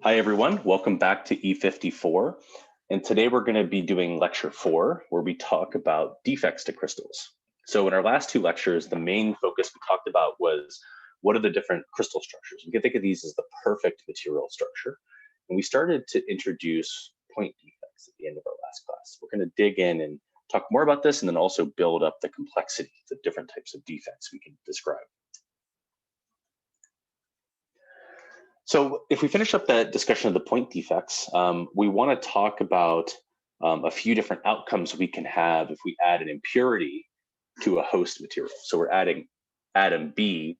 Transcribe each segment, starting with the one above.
Hi, everyone. Welcome back to E54. And today we're going to be doing lecture 4, where we talk about defects to crystals. So in our last two lectures, the main focus we talked about was what are the different crystal structures? We can think of these as the perfect material structure. And we started to introduce point defects at the end of our last class. We're going to dig in and talk more about this and then also build up the complexity of the different types of defects we can describe. So if we finish up that discussion of the point defects, we want to talk about a few different outcomes we can have if we add an impurity to a host material. So we're adding atom B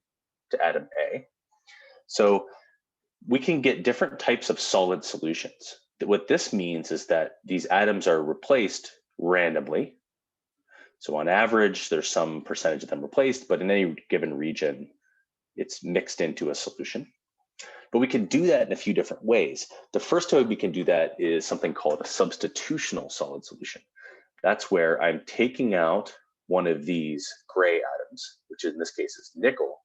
to atom A. So we can get different types of solid solutions. What this means is that these atoms are replaced randomly. So on average, there's some percentage of them replaced, but in any given region, it's mixed into a solution. But we can do that in a few different ways. The first way we can do that is something called a substitutional solid solution. That's where I'm taking out one of these gray atoms, which in this case is nickel,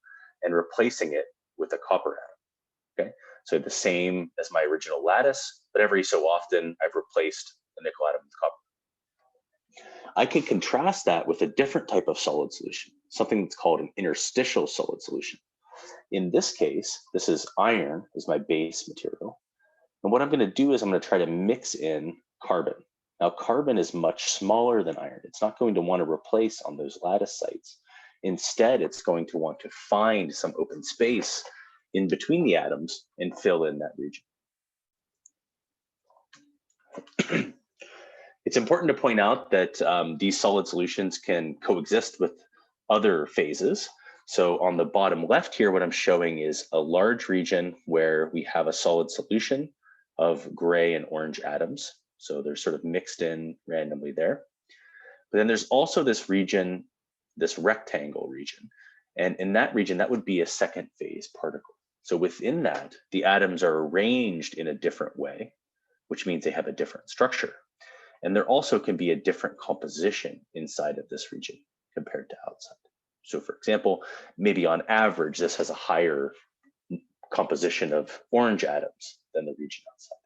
and replacing it with a copper atom. Okay, so the same as my original lattice, but every so often I've replaced the nickel atom with copper. I can contrast that with a different type of solid solution, something that's called an interstitial solid solution. In this case, this is iron is my base material. And what I'm going to do is I'm going to try to mix in carbon. Now, carbon is much smaller than iron. It's not going to want to replace on those lattice sites. Instead, it's going to want to find some open space in between the atoms and fill in that region. It's important to point out that these solid solutions can coexist with other phases. So on the bottom left here, what I'm showing is a large region where we have a solid solution of gray and orange atoms. So they're sort of mixed in randomly there. But then there's also this region, this rectangle region. And in that region, that would be a second phase particle. So within that, the atoms are arranged in a different way, which means they have a different structure. And there also can be a different composition inside of this region compared to outside. So for example, maybe on average, this has a higher composition of orange atoms than the region outside.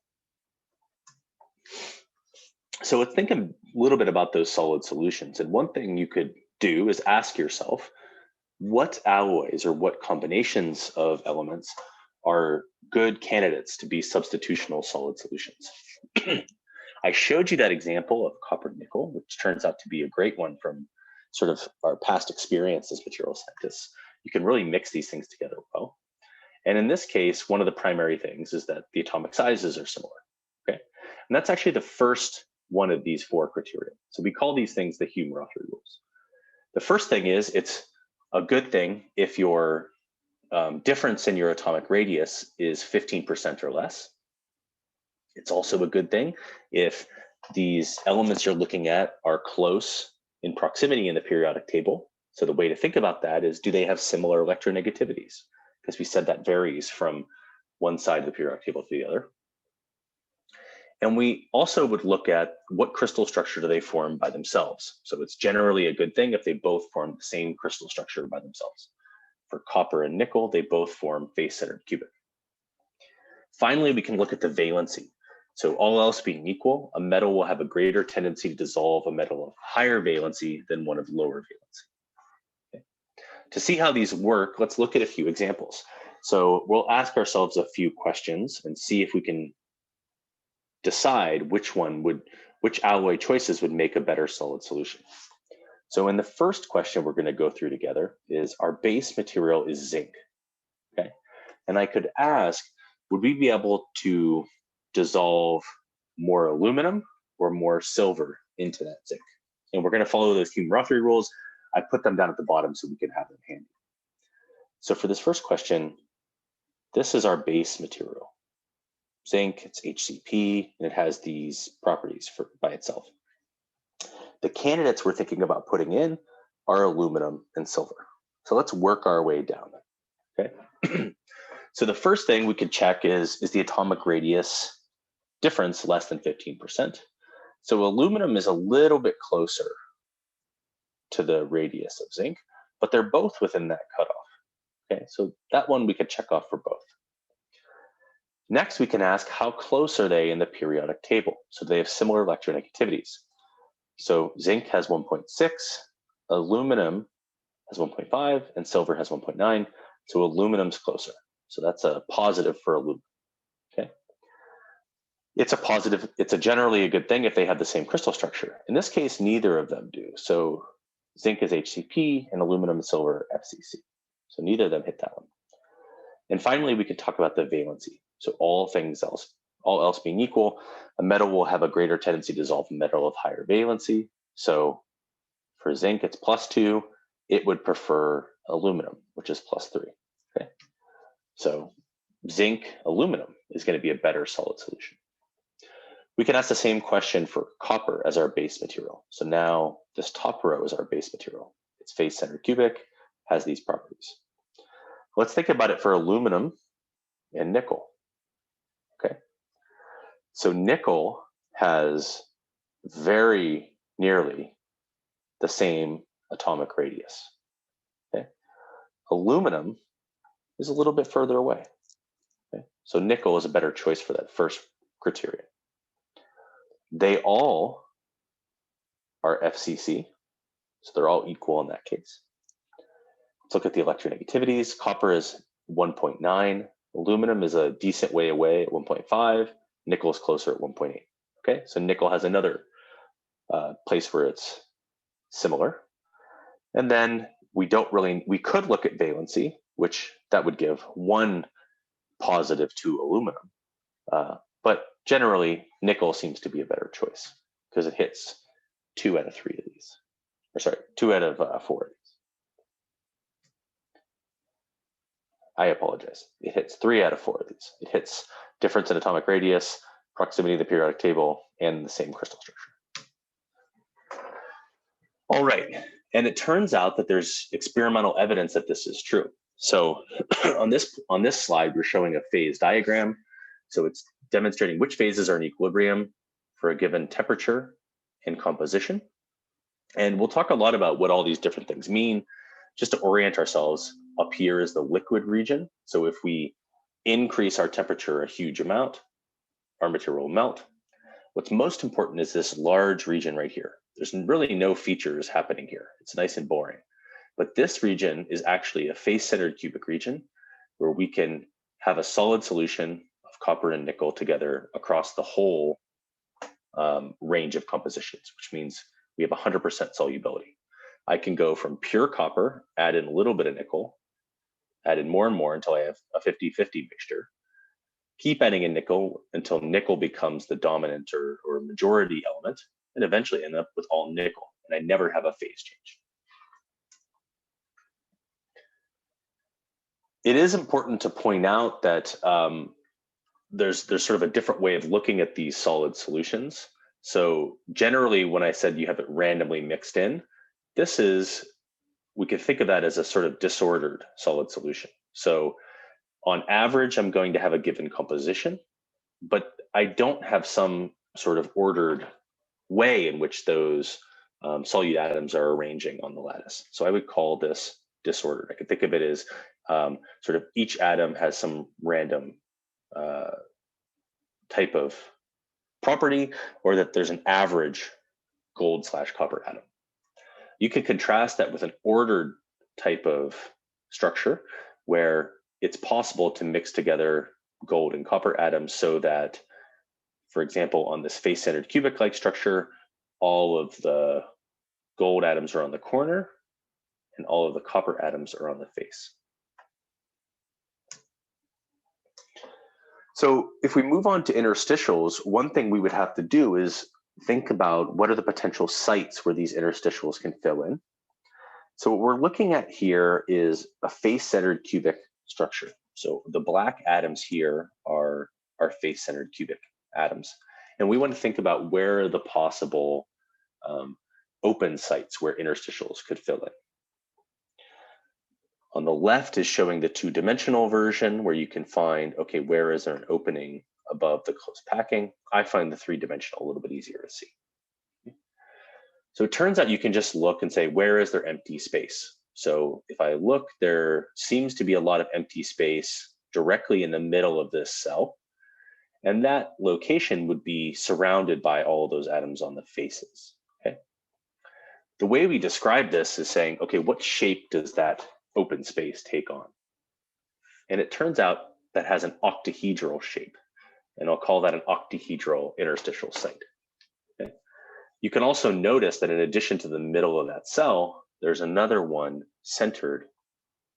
So let's think a little bit about those solid solutions. And one thing you could do is ask yourself, what alloys or what combinations of elements are good candidates to be substitutional solid solutions? I showed you that example of copper nickel, which turns out to be a great one from sort of our past experience as material scientists. You can really mix these things together well. And in this case, one of the primary things is that the atomic sizes are similar, okay? And that's actually the first one of these 4 criteria. So we call these things the Hume-Rothery rules. The first thing is it's a good thing if your difference in your atomic radius is 15% or less. It's also a good thing if these elements you're looking at are close in proximity in the periodic table. So the way to think about that is, do they have similar electronegativities? Because we said that varies from one side of the periodic table to the other. And we also would look at what crystal structure do they form by themselves. So it's generally a good thing if they both form the same crystal structure by themselves. For copper and nickel, they both form face-centered cubic. Finally, we can look at the valency. So all else being equal, a metal will have a greater tendency to dissolve a metal of higher valency than one of lower valency. Okay. To see how these work, let's look at a few examples. So we'll ask ourselves a few questions and see if we can decide which alloy choices would make a better solid solution. So in the first question we're going to go through together is our base material is zinc. Okay. And I could ask, would we be able to dissolve more aluminum or more silver into that zinc? And we're going to follow those Hume-Rothery rules. I put them down at the bottom so we can have them handy. So for this first question, this is our base material. Zinc, it's HCP, and it has these properties by itself. The candidates we're thinking about putting in are aluminum and silver. So let's work our way down. Okay. So the first thing we could check is the atomic radius difference less than 15%. So aluminum is a little bit closer to the radius of zinc, but they're both within that cutoff. Okay, so that one we could check off for both. Next, we can ask how close are they in the periodic table? So they have similar electronegativities. So zinc has 1.6, aluminum has 1.5, and silver has 1.9. So aluminum's closer. So that's a positive for aluminum. Okay. It's a positive, it's generally a good thing if they have the same crystal structure. In this case, neither of them do. So zinc is HCP and aluminum and silver FCC. So neither of them hit that one. And finally, we can talk about the valency. So all else being equal, a metal will have a greater tendency to dissolve metal of higher valency. So for zinc, it's +2. It would prefer aluminum, which is +3. Okay. So zinc aluminum is going to be a better solid solution. We can ask the same question for copper as our base material. So now this top row is our base material. It's face-centered cubic, has these properties. Let's think about it for aluminum and nickel. Okay. So nickel has very nearly the same atomic radius. Okay. Aluminum is a little bit further away. Okay. So nickel is a better choice for that first criterion. They all are FCC, so they're all equal in that case. Let's look at the electronegativities. Copper is 1.9. Aluminum is a decent way away at 1.5. Nickel is closer at 1.8. Okay, so nickel has another place where it's similar. And then we could look at valency, which that would give 1 positive to aluminum. But generally, nickel seems to be a better choice because it hits 2 out of 3 of these. Or sorry, 2 out of 4 of these. I apologize. It hits 3 out of 4 of these. It hits difference in atomic radius, proximity to the periodic table, and the same crystal structure. All right, and it turns out that there's experimental evidence that this is true. So on this slide, we're showing a phase diagram. So it's demonstrating which phases are in equilibrium for a given temperature and composition. And we'll talk a lot about what all these different things mean. Just to orient ourselves, up here is the liquid region. So if we increase our temperature a huge amount, our material will melt. What's most important is this large region right here. There's really no features happening here. It's nice and boring. But this region is actually a face-centered cubic region where we can have a solid solution of copper and nickel together across the whole range of compositions, which means we have 100% solubility. I can go from pure copper, add in a little bit of nickel, add in more and more until I have a 50-50 mixture. Keep adding in nickel until nickel becomes the dominant or majority element, and eventually end up with all nickel, and I never have a phase change. It is important to point out that there's sort of a different way of looking at these solid solutions. So generally, when I said you have it randomly mixed in, we could think of that as a sort of disordered solid solution. So on average, I'm going to have a given composition, but I don't have some sort of ordered way in which those solute atoms are arranging on the lattice. So I would call this disordered. I could think of it as sort of each atom has some random type of property, or that there's an average gold/copper atom. You could contrast that with an ordered type of structure where it's possible to mix together gold and copper atoms so that, for example, on this face-centered cubic-like structure, all of the gold atoms are on the corner and all of the copper atoms are on the face. So if we move on to interstitials, one thing we would have to do is think about what are the potential sites where these interstitials can fill in. So what we're looking at here is a face-centered cubic structure. So the black atoms here are our face-centered cubic atoms. And we want to think about where are the possible open sites where interstitials could fill in. On the left is showing the 2-dimensional version where you can find, okay, where is there an opening above the close packing? I find the 3-dimensional a little bit easier to see. So it turns out you can just look and say, where is there empty space? So if I look, there seems to be a lot of empty space directly in the middle of this cell. And that location would be surrounded by all of those atoms on the faces, okay? The way we describe this is saying, okay, what shape does that open space take on? And it turns out that has an octahedral shape, and I'll call that an octahedral interstitial site. Okay? You can also notice that in addition to the middle of that cell, there's another one centered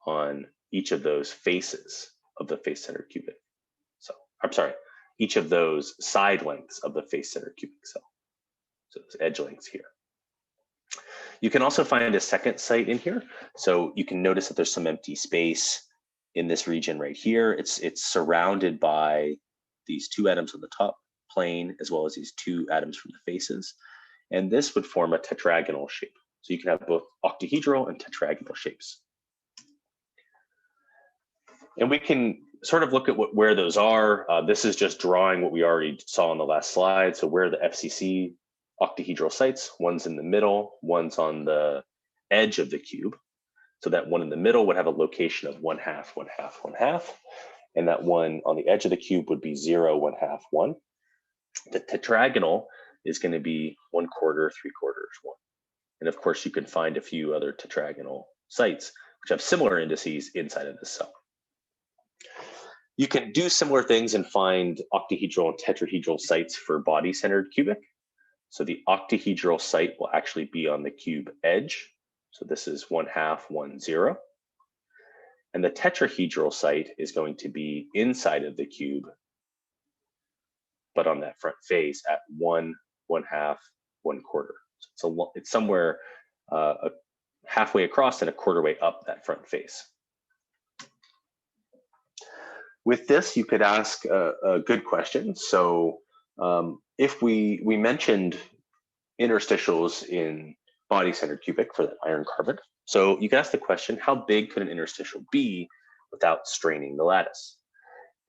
on each of those faces of the face-centered cubic. So, I'm sorry, each of those side lengths of the face-centered cubic cell. So those edge lengths here. You can also find a second site in here. So you can notice that there's some empty space in this region right here. It's surrounded by these two atoms on the top plane, as well as these two atoms from the faces. And this would form a tetragonal shape. So you can have both octahedral and tetragonal shapes. And we can sort of look at where those are. This is just drawing what we already saw on the last slide. So where the FCC octahedral sites, one's in the middle, one's on the edge of the cube. So that one in the middle would have a location of 1/2, 1/2, 1/2. And that one on the edge of the cube would be 0, 1/2, 1. The tetragonal is going to be 1/4, 3/4, 1. And of course, you can find a few other tetragonal sites which have similar indices inside of this cell. You can do similar things and find octahedral and tetrahedral sites for body-centered cubic. So the octahedral site will actually be on the cube edge. So this is 1/2, 1, 0. And the tetrahedral site is going to be inside of the cube, but on that front face at 1, 1/2, 1/4. So it's somewhere halfway across and a quarter way up that front face. With this, you could ask a good question. So if we mentioned interstitials in body-centered cubic for that iron carbon. So you can ask the question, how big could an interstitial be without straining the lattice?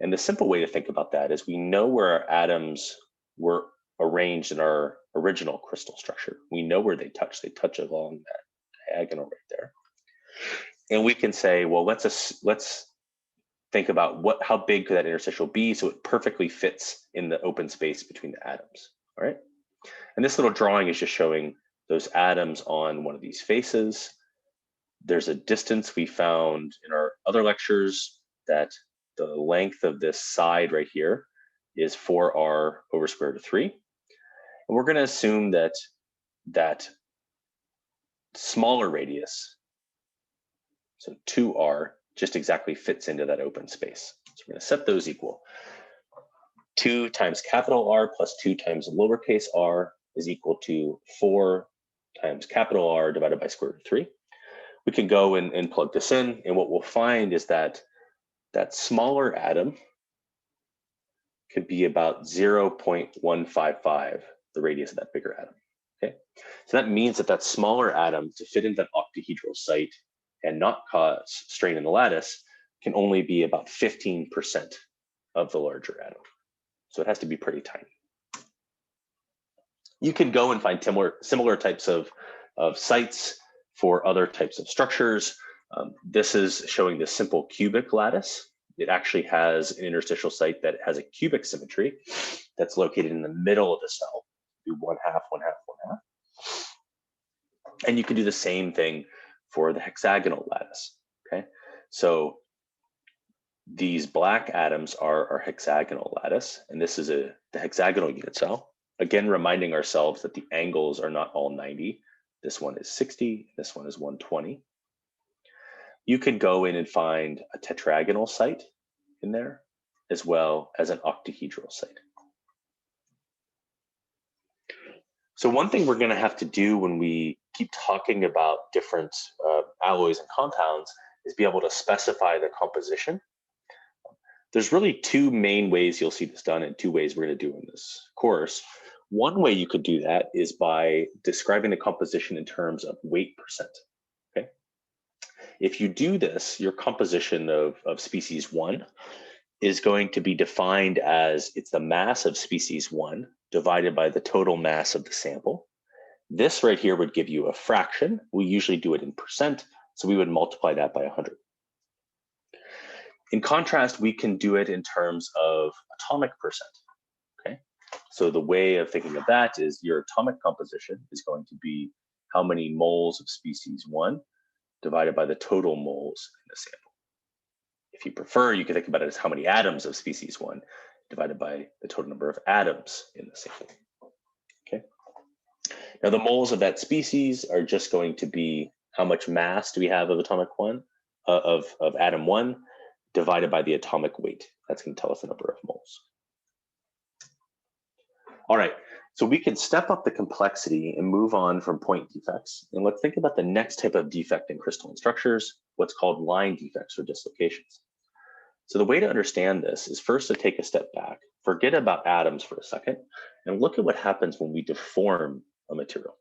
And the simple way to think about that is we know where our atoms were arranged in our original crystal structure. We know where they touch. They touch along that diagonal right there. And we can say, well, let's think about how big could that interstitial be so it perfectly fits in the open space between the atoms, all right? And this little drawing is just showing those atoms on one of these faces. There's a distance we found in our other lectures that the length of this side right here is 4r over square root of 3. And we're going to assume that that smaller radius, so 2r, just exactly fits into that open space. So we're going to set those equal. 2 times capital R plus 2 times lowercase r is equal to 4 times capital R divided by square root of 3. We can go and plug this in, and what we'll find is that that smaller atom could be about 0.155, the radius of that bigger atom, okay? So that means that that smaller atom, to fit into that octahedral site and not cause strain in the lattice, can only be about 15% of the larger atom. So it has to be pretty tiny. You can go and find similar types of sites for other types of structures. This is showing the simple cubic lattice. It actually has an interstitial site that has a cubic symmetry that's located in the middle of the cell. Do 1/2, 1/2, 1/2. And you can do the same thing for the hexagonal lattice, okay? So these black atoms are our hexagonal lattice, and this is the hexagonal unit cell. Again, reminding ourselves that the angles are not all 90. This one is 60, this one is 120. You can go in and find a tetragonal site in there, as well as an octahedral site. So one thing we're going to have to do when we keep talking about different alloys and compounds is be able to specify the composition. There's really two main ways you'll see this done, and two ways we're going to do in this course. One way you could do that is by describing the composition in terms of weight percent. Okay. If you do this, your composition of species 1 is going to be defined as it's the mass of species 1 divided by the total mass of the sample. This right here would give you a fraction. We usually do it in percent, so we would multiply that by 100. In contrast, we can do it in terms of atomic percent. So the way of thinking of that is your atomic composition is going to be how many moles of species 1 divided by the total moles in the sample. If you prefer, you can think about it as how many atoms of species 1 divided by the total number of atoms in the sample. Okay. Now the moles of that species are just going to be how much mass do we have of atomic 1, of atom 1, divided by the atomic weight. That's going to tell us the number of moles. All right, so we can step up the complexity and move on from point defects. And let's think about the next type of defect in crystalline structures, what's called line defects or dislocations. So the way to understand this is first to take a step back, forget about atoms for a second, and look at what happens when we deform a material.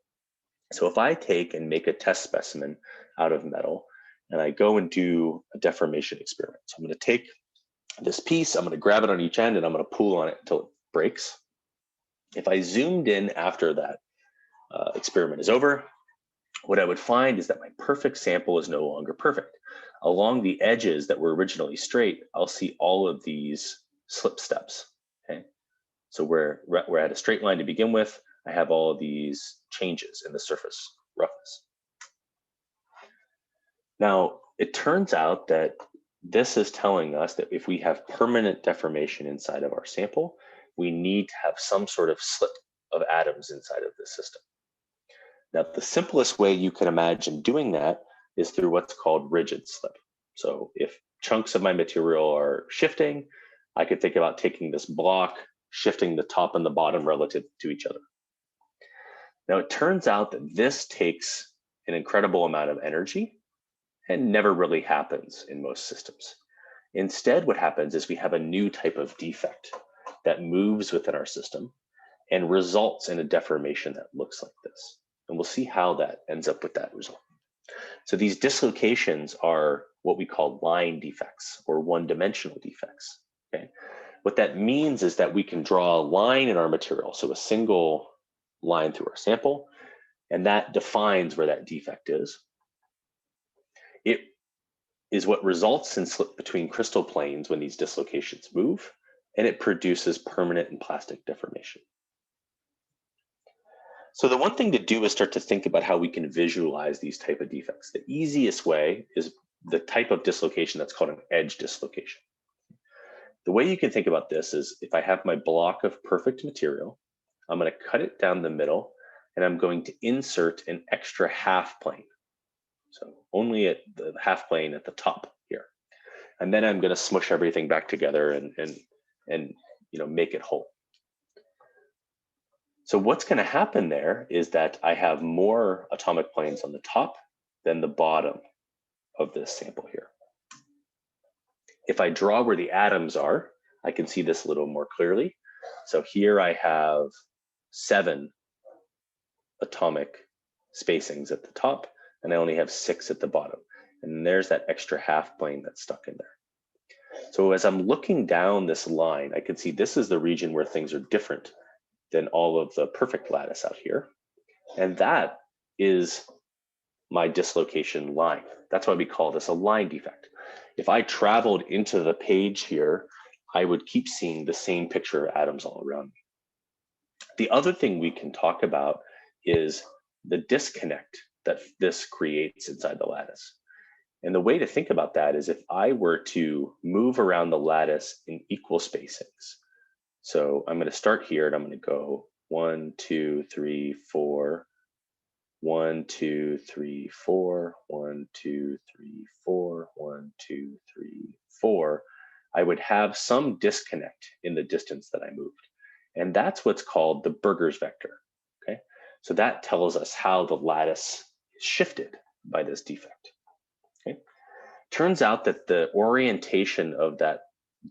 So if I take and make a test specimen out of metal, and I go and do a deformation experiment. So I'm going to take this piece, I'm going to grab it on each end, and I'm going to pull on it until it breaks. If I zoomed in after that experiment is over, what I would find is that my perfect sample is no longer perfect. Along the edges that were originally straight, I'll see all of these slip steps. Okay, so where I had a straight line to begin with, I have all of these changes in the surface roughness. Now, it turns out that this is telling us that if we have permanent deformation inside of our sample, we need to have some sort of slip of atoms inside of the system. Now, the simplest way you can imagine doing that is through what's called rigid slip. So if chunks of my material are shifting, I could think about taking this block, shifting the top and the bottom relative to each other. Now, it turns out that this takes an incredible amount of energy and never really happens in most systems. Instead, what happens is we have a new type of defect that moves within our system and results in a deformation that looks like this. And we'll see how that ends up with that result. So these dislocations are what we call line defects or one-dimensional defects. Okay? What that means is that we can draw a line in our material, so a single line through our sample, and that defines where that defect is. It is what results in slip between crystal planes when these dislocations move, and it produces permanent and plastic deformation. So the one thing to do is start to think about how we can visualize these type of defects. The easiest way is the type of dislocation that's called an edge dislocation. The way you can think about this is if I have my block of perfect material, I'm going to cut it down the middle, and I'm going to insert an extra half plane. So only at the half plane at the top here. And then I'm going to smush everything back together and make it whole. So what's going to happen there is that I have more atomic planes on the top than the bottom of this sample here. If I draw where the atoms are, I can see this a little more clearly. So here I have 7 atomic spacings at the top, and I only have 6 at the bottom. And there's that extra half plane that's stuck in there. So as I'm looking down this line, I can see this is the region where things are different than all of the perfect lattice out here. And that is my dislocation line. That's why we call this a line defect. If I traveled into the page here, I would keep seeing the same picture of atoms all around me. The other thing we can talk about is the disconnect that this creates inside the lattice. And the way to think about that is if I were to move around the lattice in equal spacings. So I'm going to start here and I'm going to go 1, 2, 3, 4, 1, 2, 3, 4, 1, 2, 3, 4, 1, 2, 3, 4. I would have some disconnect in the distance that I moved. And that's what's called the Burger's vector. Okay, so that tells us how the lattice is shifted by this defect. Okay, turns out that the orientation of that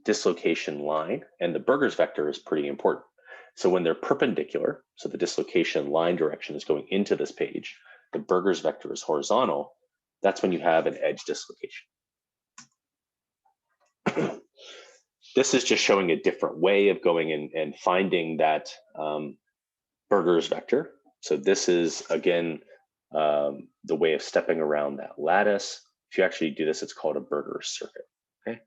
dislocation line and the Burger's vector is pretty important. So when they're perpendicular, so the dislocation line direction is going into this page, the Burger's vector is horizontal, that's when you have an edge dislocation. This is just showing a different way of going in and finding that Burger's vector. So this is, again, the way of stepping around that lattice. If you actually do this, it's called a Burger's circuit. Okay.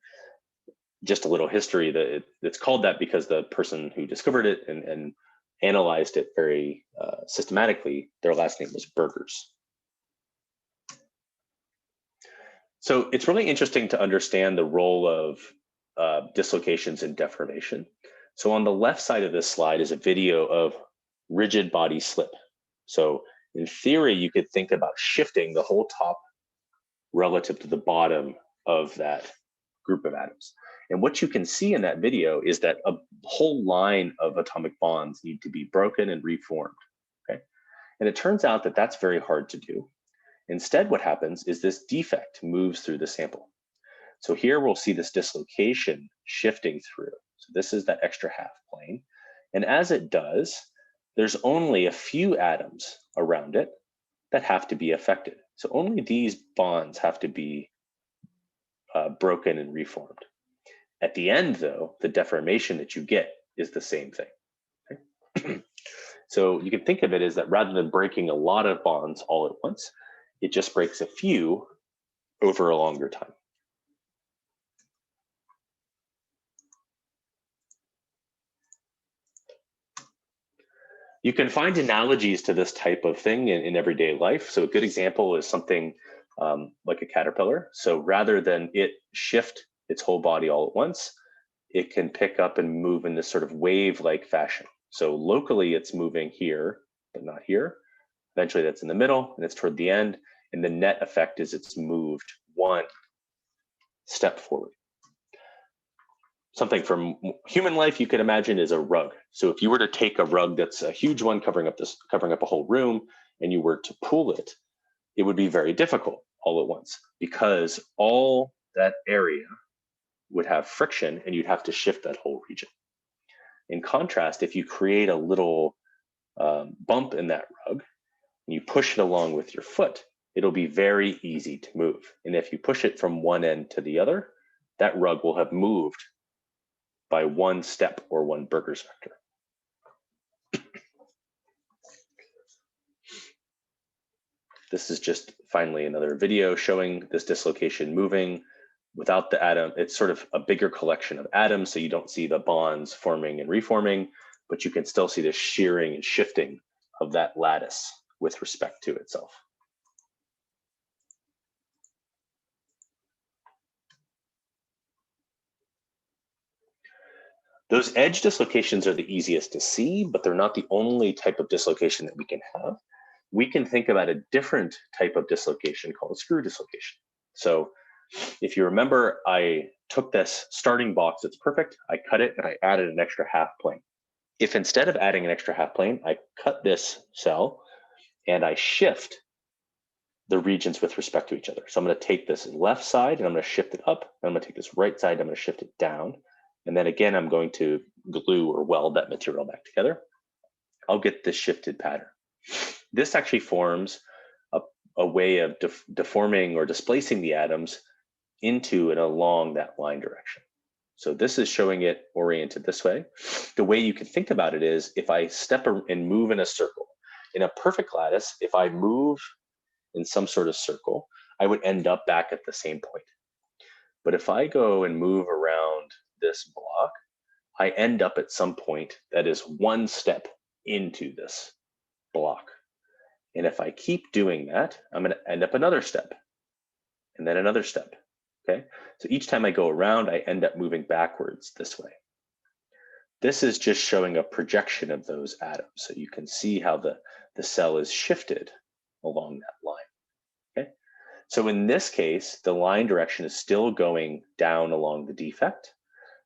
just a little history that it's called that because the person who discovered it and analyzed it very systematically, their last name was Burgers. So it's really interesting to understand the role of dislocations and deformation. So on the left side of this slide is a video of rigid body slip. So in theory, you could think about shifting the whole top relative to the bottom of that group of atoms. And what you can see in that video is that a whole line of atomic bonds need to be broken and reformed, okay? And it turns out that that's very hard to do. Instead, what happens is this defect moves through the sample. So here we'll see this dislocation shifting through. So this is that extra half plane. And as it does, there's only a few atoms around it that have to be affected. So only these bonds have to be broken and reformed. At the end, though, the deformation that you get is the same thing. Okay? So you can think of it as that rather than breaking a lot of bonds all at once, it just breaks a few over a longer time. You can find analogies to this type of thing in everyday life. So a good example is something like a caterpillar. So rather than it shift its whole body all at once, it can pick up and move in this sort of wave-like fashion. So locally it's moving here, but not here. Eventually that's in the middle and it's toward the end. And the net effect is it's moved one step forward. Something from human life you could imagine is a rug. So if you were to take a rug that's a huge one covering up a whole room, and you were to pull it, it would be very difficult all at once because all that area would have friction and you'd have to shift that whole region. In contrast, if you create a little bump in that rug and you push it along with your foot, it'll be very easy to move. And if you push it from one end to the other, that rug will have moved by one step or one Burgers vector. This is just finally another video showing this dislocation moving without the atom. It's sort of a bigger collection of atoms, so you don't see the bonds forming and reforming, but you can still see the shearing and shifting of that lattice with respect to itself. Those edge dislocations are the easiest to see, but they're not the only type of dislocation that we can have. We can think about a different type of dislocation called screw dislocation. So if you remember, I took this starting box that's perfect, I cut it, and I added an extra half plane. If instead of adding an extra half plane, I cut this cell and I shift the regions with respect to each other. So I'm going to take this left side and I'm going to shift it up, and I'm going to take this right side, I'm going to shift it down. And then again, I'm going to glue or weld that material back together. I'll get this shifted pattern. This actually forms a way of deforming or displacing the atoms into and along that line direction. So this is showing it oriented this way. The way you can think about it is if I step and move in a circle, in a perfect lattice, if I move in some sort of circle, I would end up back at the same point. But if I go and move around this block, I end up at some point that is one step into this block. And if I keep doing that, I'm going to end up another step and then another step. Okay, so each time I go around, I end up moving backwards this way. This is just showing a projection of those atoms. So you can see how the cell is shifted along that line. Okay, so in this case, the line direction is still going down along the defect,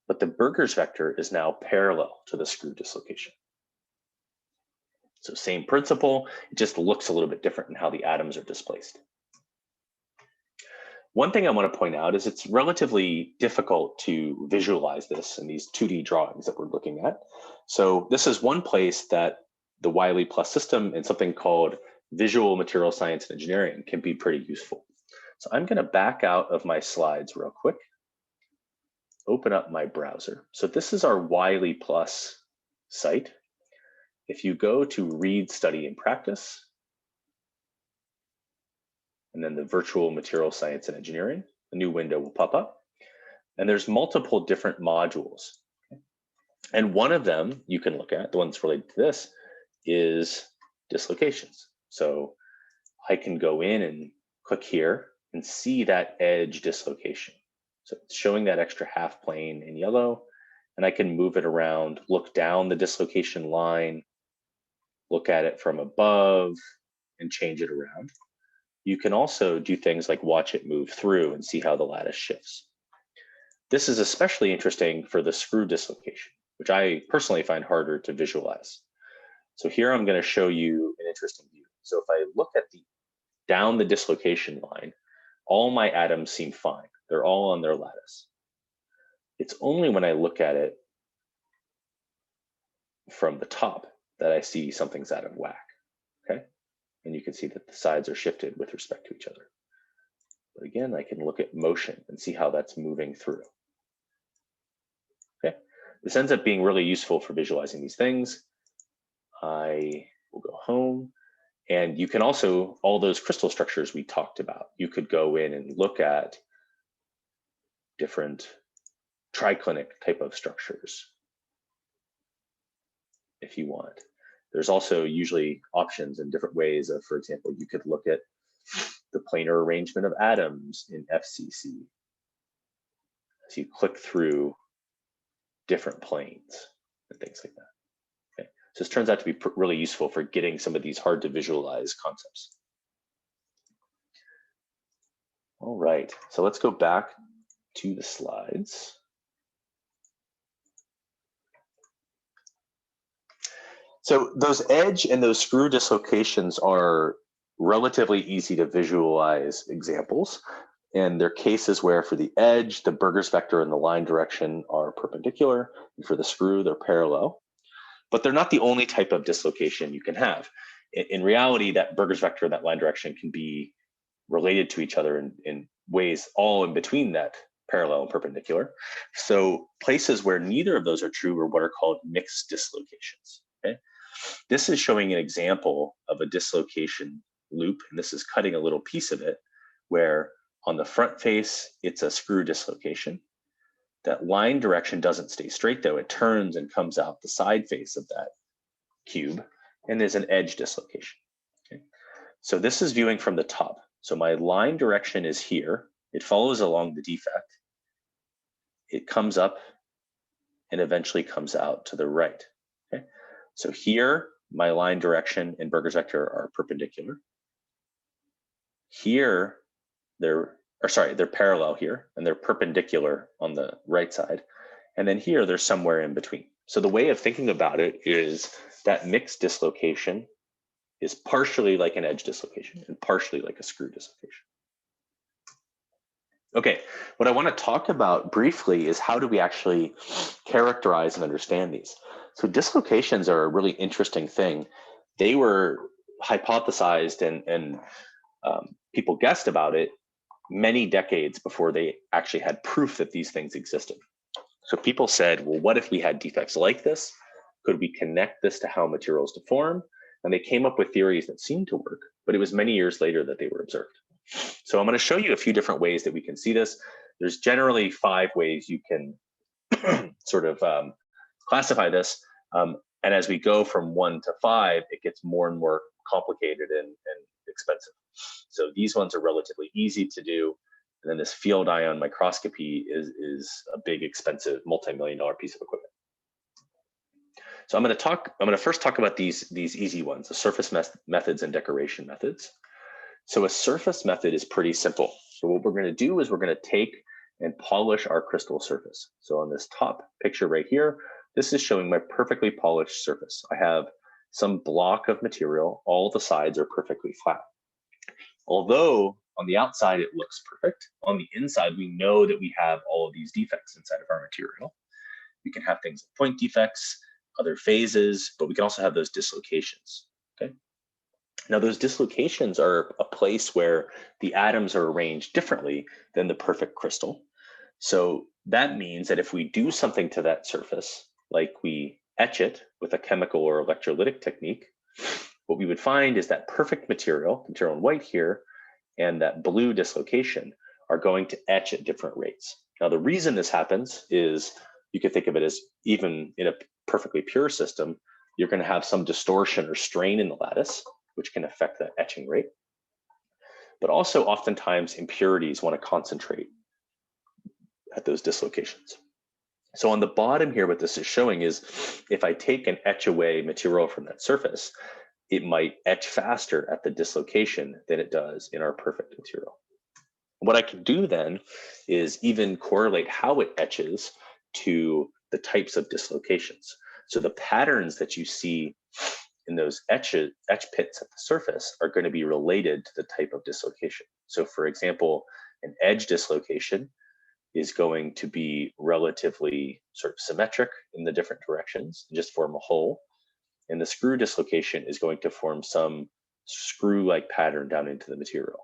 but the Burgers vector is now parallel to the screw dislocation. So same principle, it just looks a little bit different in how the atoms are displaced. One thing I want to point out is it's relatively difficult to visualize this in these 2D drawings that we're looking at. So this is one place that the Wiley Plus system and something called visual material science and engineering can be pretty useful. So I'm going to back out of my slides real quick, open up my browser. So this is our Wiley Plus site. If you go to Read, Study, and Practice, and then the virtual material science and engineering, a new window will pop up. And there's multiple different modules. And one of them you can look at, the one that's related to this, is dislocations. So I can go in and click here and see that edge dislocation. So it's showing that extra half plane in yellow, and I can move it around, look down the dislocation line, look at it from above, and change it around. You can also do things like watch it move through and see how the lattice shifts. This is especially interesting for the screw dislocation, which I personally find harder to visualize. So here I'm going to show you an interesting view. So if I look at down the dislocation line, all my atoms seem fine. They're all on their lattice. It's only when I look at it from the top that I see something's out of whack, okay? And you can see that the sides are shifted with respect to each other. But again, I can look at motion and see how that's moving through. Okay, this ends up being really useful for visualizing these things. I will go home, and you can also, all those crystal structures we talked about, you could go in and look at different triclinic type of structures if you want. There's also usually options and different ways of, for example, you could look at the planar arrangement of atoms in FCC. So you click through different planes and things like that. Okay, so this turns out to be really useful for getting some of these hard to visualize concepts. All right, so let's go back to the slides. So those edge and those screw dislocations are relatively easy to visualize examples. And they're cases where for the edge, the Burgers vector and the line direction are perpendicular, and for the screw, they're parallel. But they're not the only type of dislocation you can have. In reality, that Burgers vector and that line direction can be related to each other in ways all in between that parallel and perpendicular. So places where neither of those are true are what are called mixed dislocations. Okay? This is showing an example of a dislocation loop, and this is cutting a little piece of it where on the front face, it's a screw dislocation. That line direction doesn't stay straight though, it turns and comes out the side face of that cube, and there's an edge dislocation. Okay? So this is viewing from the top. So my line direction is here, it follows along the defect, it comes up and eventually comes out to the right. Okay? So here, my line direction and Burgers vector are perpendicular. Here, they're parallel here, and they're perpendicular on the right side. And then here, they're somewhere in between. So the way of thinking about it is that mixed dislocation is partially like an edge dislocation and partially like a screw dislocation. Okay, what I want to talk about briefly is how do we actually characterize and understand these? So dislocations are a really interesting thing. They were hypothesized and people guessed about it many decades before they actually had proof that these things existed. So people said, well, what if we had defects like this? Could we connect this to how materials deform? And they came up with theories that seemed to work, but it was many years later that they were observed. So I'm going to show you a few different ways that we can see this. There's generally 5 ways you can sort of classify this. And as we go from 1 to 5, it gets more and more complicated and expensive. So these ones are relatively easy to do. And then this field ion microscopy is a big, expensive, multi-million-dollar piece of equipment. So I'm going to first talk about these easy ones, the surface methods and decoration methods. So a surface method is pretty simple. So what we're going to do is we're going to take and polish our crystal surface. So on this top picture right here, this is showing my perfectly polished surface. I have some block of material. All the sides are perfectly flat. Although on the outside it looks perfect, on the inside we know that we have all of these defects inside of our material. We can have things like point defects, other phases, but we can also have those dislocations. Okay. Now those dislocations are a place where the atoms are arranged differently than the perfect crystal. So that means that if we do something to that surface, like we etch it with a chemical or electrolytic technique, what we would find is that perfect material in white here, and that blue dislocation are going to etch at different rates. Now, the reason this happens is you can think of it as even in a perfectly pure system, you're going to have some distortion or strain in the lattice, which can affect the etching rate. But also oftentimes impurities want to concentrate at those dislocations. So on the bottom here, what this is showing is if I take and etch away material from that surface, it might etch faster at the dislocation than it does in our perfect material. What I can do then is even correlate how it etches to the types of dislocations. So the patterns that you see in those etch pits at the surface are going to be related to the type of dislocation. So for example, an edge dislocation is going to be relatively sort of symmetric in the different directions, just form a hole. And the screw dislocation is going to form some screw-like pattern down into the material.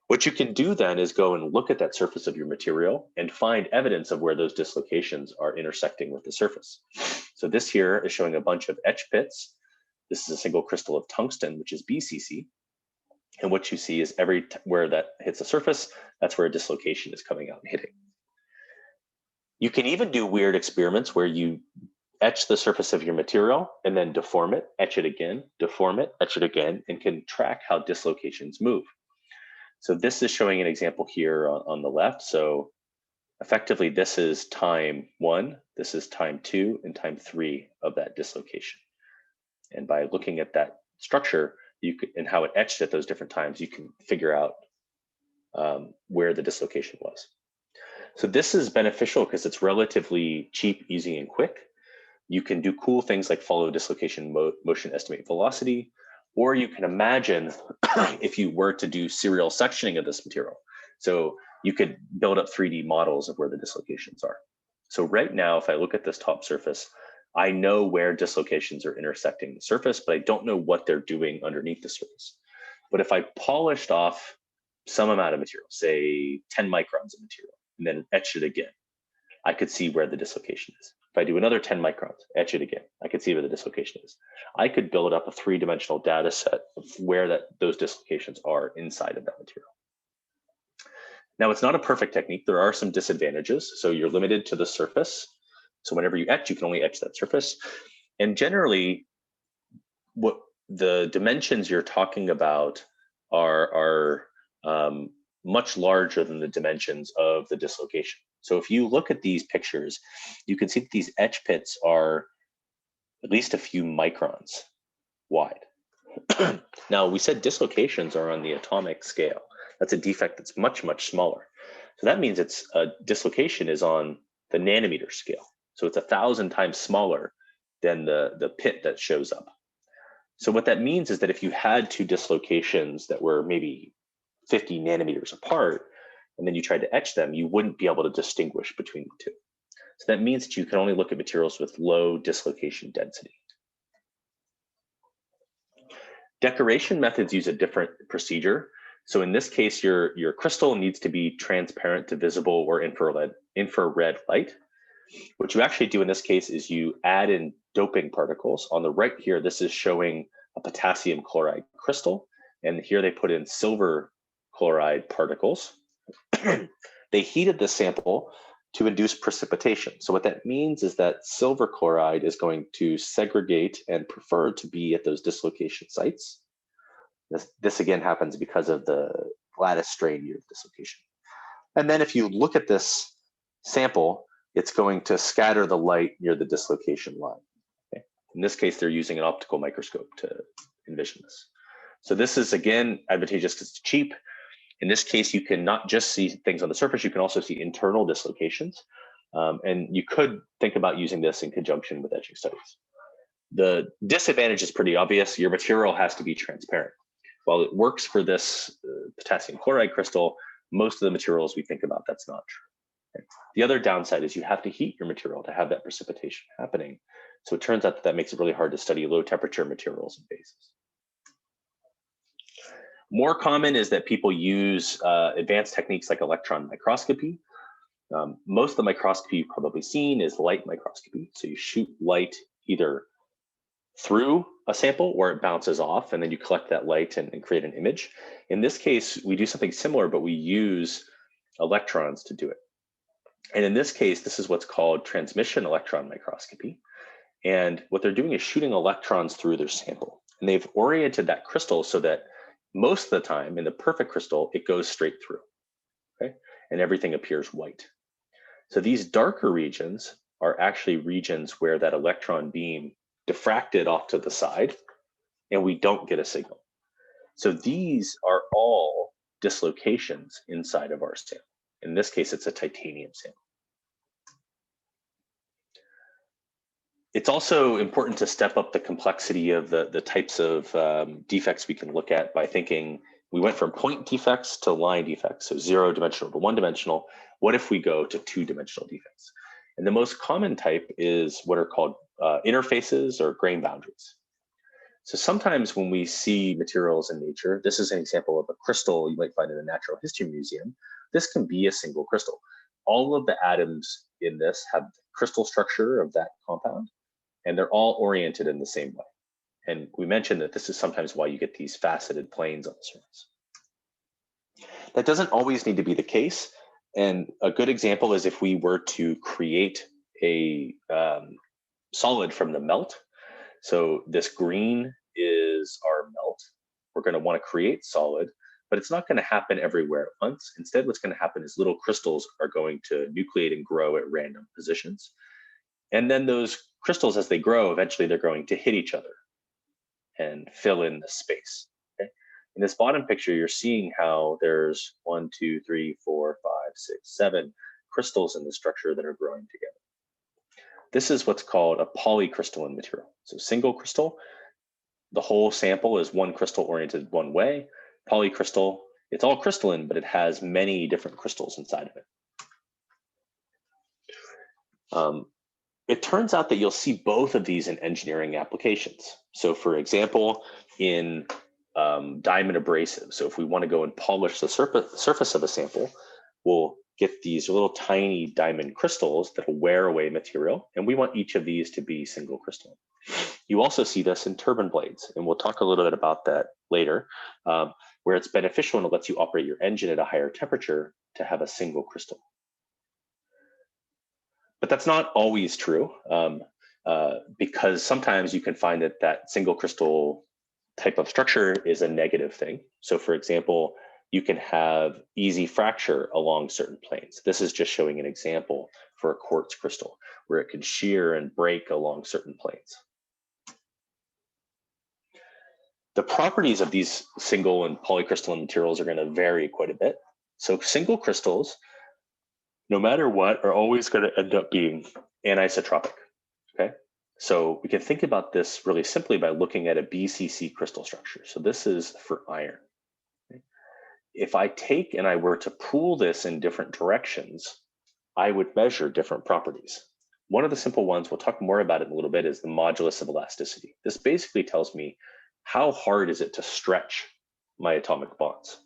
What you can do then is go and look at that surface of your material and find evidence of where those dislocations are intersecting with the surface. So this here is showing a bunch of etch pits. This is a single crystal of tungsten, which is BCC. And what you see is where that hits the surface, that's where a dislocation is coming out and hitting. You can even do weird experiments where you etch the surface of your material and then deform it, etch it again, deform it, etch it again, and can track how dislocations move. So this is showing an example here on the left. So effectively, this is time 1, this is time 2, and time 3 of that dislocation. And by looking at that structure, you could, and how it etched at those different times, you can figure out where the dislocation was. So this is beneficial because it's relatively cheap, easy, and quick. You can do cool things like follow dislocation motion, estimate velocity, or you can imagine if you were to do serial sectioning of this material. So you could build up 3D models of where the dislocations are. So right now, if I look at this top surface, I know where dislocations are intersecting the surface, but I don't know what they're doing underneath the surface. But if I polished off some amount of material, say 10 microns of material, and then etch it again, I could see where the dislocation is. If I do another 10 microns, etch it again, I could see where the dislocation is. I could build up a 3-dimensional data set of where those dislocations are inside of that material. Now, it's not a perfect technique. There are some disadvantages. So you're limited to the surface. So whenever you etch, you can only etch that surface. And generally, what the dimensions you're talking about are much larger than the dimensions of the dislocation. So if you look at these pictures, you can see that these etch pits are at least a few microns wide. Now, we said dislocations are on the atomic scale. That's a defect that's much, much smaller. So that means it's a dislocation is on the nanometer scale. So it's 1,000 times smaller than the pit that shows up. So what that means is that if you had two dislocations that were maybe 50 nanometers apart, and then you tried to etch them, you wouldn't be able to distinguish between the two. So that means that you can only look at materials with low dislocation density. Decoration methods use a different procedure. So in this case, your crystal needs to be transparent to visible or infrared light. What you actually do in this case is you add in doping particles. On the right here, this is showing a potassium chloride crystal. And here they put in silver chloride particles. They heated the sample to induce precipitation. So what that means is that silver chloride is going to segregate and prefer to be at those dislocation sites. This again happens because of the lattice strain near the dislocation. And then if you look at this sample, it's going to scatter the light near the dislocation line. Okay? In this case, they're using an optical microscope to envision this. So this is, again, advantageous because it's cheap. In this case, you can not just see things on the surface, you can also see internal dislocations. And you could think about using this in conjunction with etching studies. The disadvantage is pretty obvious. Your material has to be transparent. While it works for this potassium chloride crystal, most of the materials we think about, that's not true. Okay. The other downside is you have to heat your material to have that precipitation happening. So it turns out that makes it really hard to study low temperature materials and bases. More common is that people use advanced techniques like electron microscopy. Most of the microscopy you've probably seen is light microscopy. So you shoot light either through a sample or it bounces off, and then you collect that light and create an image. In this case, we do something similar, but we use electrons to do it. And in this case, this is what's called transmission electron microscopy. And what they're doing is shooting electrons through their sample. And they've oriented that crystal so that most of the time in the perfect crystal, it goes straight through, okay? And everything appears white. So these darker regions are actually regions where that electron beam diffracted off to the side and we don't get a signal. So these are all dislocations inside of our sample. In this case, it's a titanium sample. It's also important to step up the complexity of the types of defects we can look at by thinking we went from point defects to line defects, so 0-dimensional to 1-dimensional. What if we go to 2-dimensional defects? And the most common type is what are called interfaces or grain boundaries. So sometimes when we see materials in nature, this is an example of a crystal you might find in a natural history museum. This can be a single crystal. All of the atoms in this have the crystal structure of that compound, and they're all oriented in the same way. And we mentioned that this is sometimes why you get these faceted planes on the surface. That doesn't always need to be the case. And a good example is if we were to create a solid from the melt. So this green is our melt. We're going to want to create solid, but it's not going to happen everywhere at once. Instead, what's going to happen is little crystals are going to nucleate and grow at random positions. And then those crystals, as they grow, eventually they're going to hit each other and fill in the space. Okay? In this bottom picture, you're seeing how there's 1, 2, 3, 4, 5, 6, 7 crystals in the structure that are growing together. This is what's called a polycrystalline material. So single crystal, the whole sample is one crystal oriented one way. Polycrystal, it's all crystalline, but it has many different crystals inside of it. It turns out that you'll see both of these in engineering applications. So for example, in diamond abrasive, so if we want to go and polish the surface of a sample, we'll get these little tiny diamond crystals that will wear away material, and we want each of these to be single crystalline. You also see this in turbine blades, and we'll talk a little bit about that later, where it's beneficial and it lets you operate your engine at a higher temperature to have a single crystal. But that's not always true, because sometimes you can find that that single crystal type of structure is a negative thing. So for example, you can have easy fracture along certain planes. This is just showing an example for a quartz crystal where it can shear and break along certain planes. The properties of these single and polycrystalline materials are going to vary quite a bit. So single crystals, no matter what, are always going to end up being anisotropic, okay? So we can think about this really simply by looking at a BCC crystal structure. So this is for iron. Okay? If I take and I were to pool this in different directions, I would measure different properties. One of the simple ones, we'll talk more about it in a little bit, is the modulus of elasticity. This basically tells me how hard is it to stretch my atomic bonds.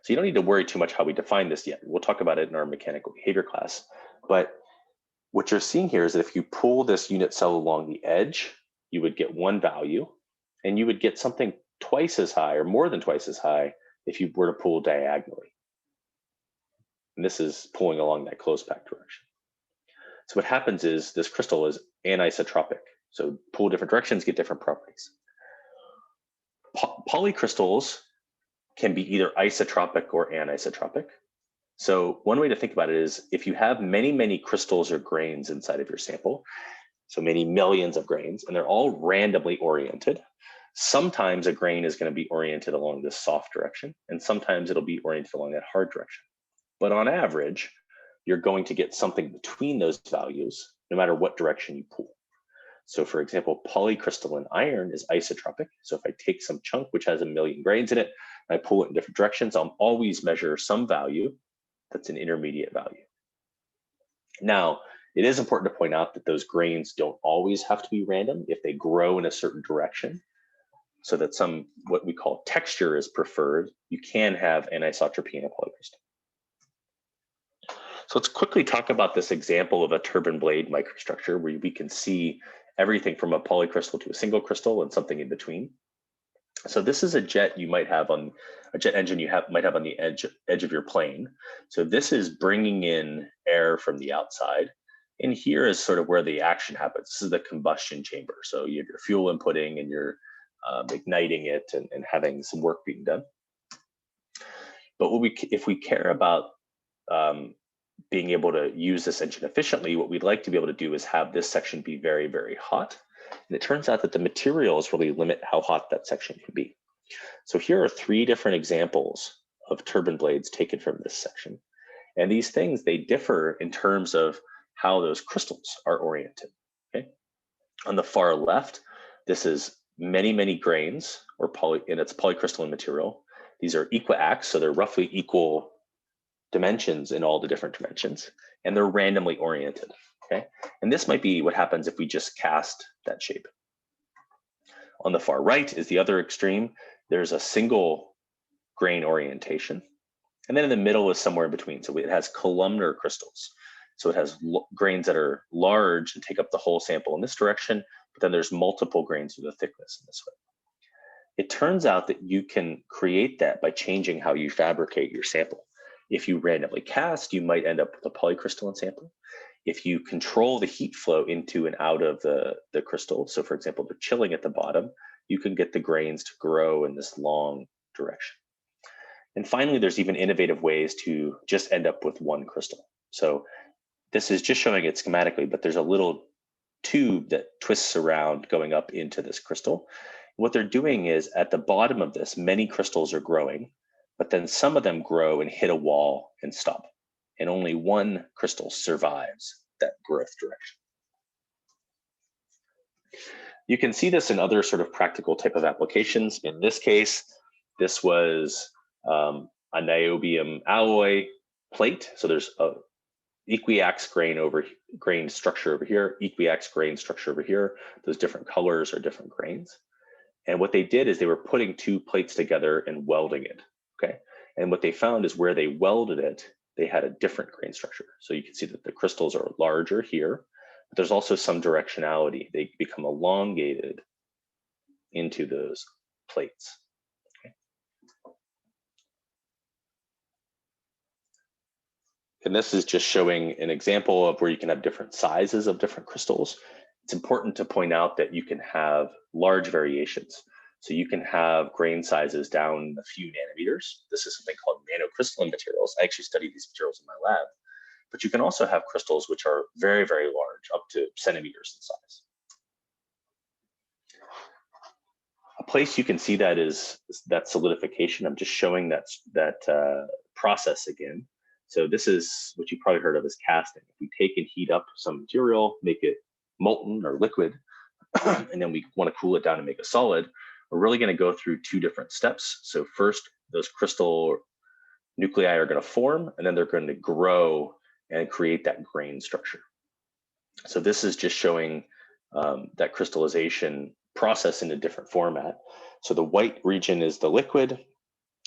So you don't need to worry too much how we define this yet. We'll talk about it in our mechanical behavior class. But what you're seeing here is that if you pull this unit cell along the edge, you would get one value, and you would get something twice as high or more than twice as high if you were to pull diagonally. And this is pulling along that close pack direction. So what happens is this crystal is anisotropic. So pull different directions, get different properties. Polycrystals can be either isotropic or anisotropic. So one way to think about it is if you have many, many crystals or grains inside of your sample, so many millions of grains, and they're all randomly oriented, sometimes a grain is going to be oriented along this soft direction, and sometimes it'll be oriented along that hard direction. But on average, you're going to get something between those values, no matter what direction you pull. So for example, polycrystalline iron is isotropic. So if I take some chunk which has a million grains in it, and I pull it in different directions, I'll always measure some value that's an intermediate value. Now, it is important to point out that those grains don't always have to be random if they grow in a certain direction, so that some, what we call texture is preferred. You can have anisotropy in a polycrystal. So let's quickly talk about this example of a turbine blade microstructure where we can see everything from a polycrystal to a single crystal and something in between. So this is a jet you might have on a jet engine you might have on the edge of your plane. So this is bringing in air from the outside. And here is sort of where the action happens. This is the combustion chamber. So you have your fuel inputting and you're igniting it and having some work being done. But if we care about being able to use this engine efficiently, what we'd like to be able to do is have this section be very, very hot. And it turns out that the materials really limit how hot that section can be. So here are 3 different examples of turbine blades taken from this section. And these things, they differ in terms of how those crystals are oriented. Okay. On the far left, this is many, many grains, and it's polycrystalline material. These are equiax, so they're roughly equal dimensions in all the different dimensions, and they're randomly oriented. Okay, and this might be what happens if we just cast that shape. On the far right is the other extreme. There's a single grain orientation, and then in the middle is somewhere in between. So it has columnar crystals. So it has grains that are large and take up the whole sample in this direction, but then there's multiple grains with a thickness in this way. It turns out that you can create that by changing how you fabricate your sample. If you randomly cast, you might end up with a polycrystalline sample. If you control the heat flow into and out of the crystal, so for example, they're chilling at the bottom, you can get the grains to grow in this long direction. And finally, there's even innovative ways to just end up with one crystal. So this is just showing it schematically, but there's a little tube that twists around going up into this crystal. What they're doing is at the bottom of this, many crystals are growing, but then some of them grow and hit a wall and stop. And only one crystal survives that growth direction. You can see this in other sort of practical type of applications. In this case, this was a niobium alloy plate. So there's a equiax grain structure over here, equiax grain structure over here. Those different colors are different grains. And what they did is they were putting 2 plates together and welding it, okay? And what they found is where they welded it, they had a different grain structure. So you can see that the crystals are larger here, but there's also some directionality. They become elongated into those plates. Okay? And this is just showing an example of where you can have different sizes of different crystals. It's important to point out that you can have large variations. So you can have grain sizes down a few nanometers. This is something called nanocrystalline materials. I actually studied these materials in my lab. But you can also have crystals which are very, very large, up to centimeters in size. A place you can see that is that solidification. I'm just showing that process again. So this is what you've probably heard of as casting. If we take and heat up some material, make it molten or liquid, and then we want to cool it down and make a solid, we're really going to go through 2 different steps. So first, those crystal nuclei are going to form, and then they're going to grow and create that grain structure. So this is just showing that crystallization process in a different format. So the white region is the liquid.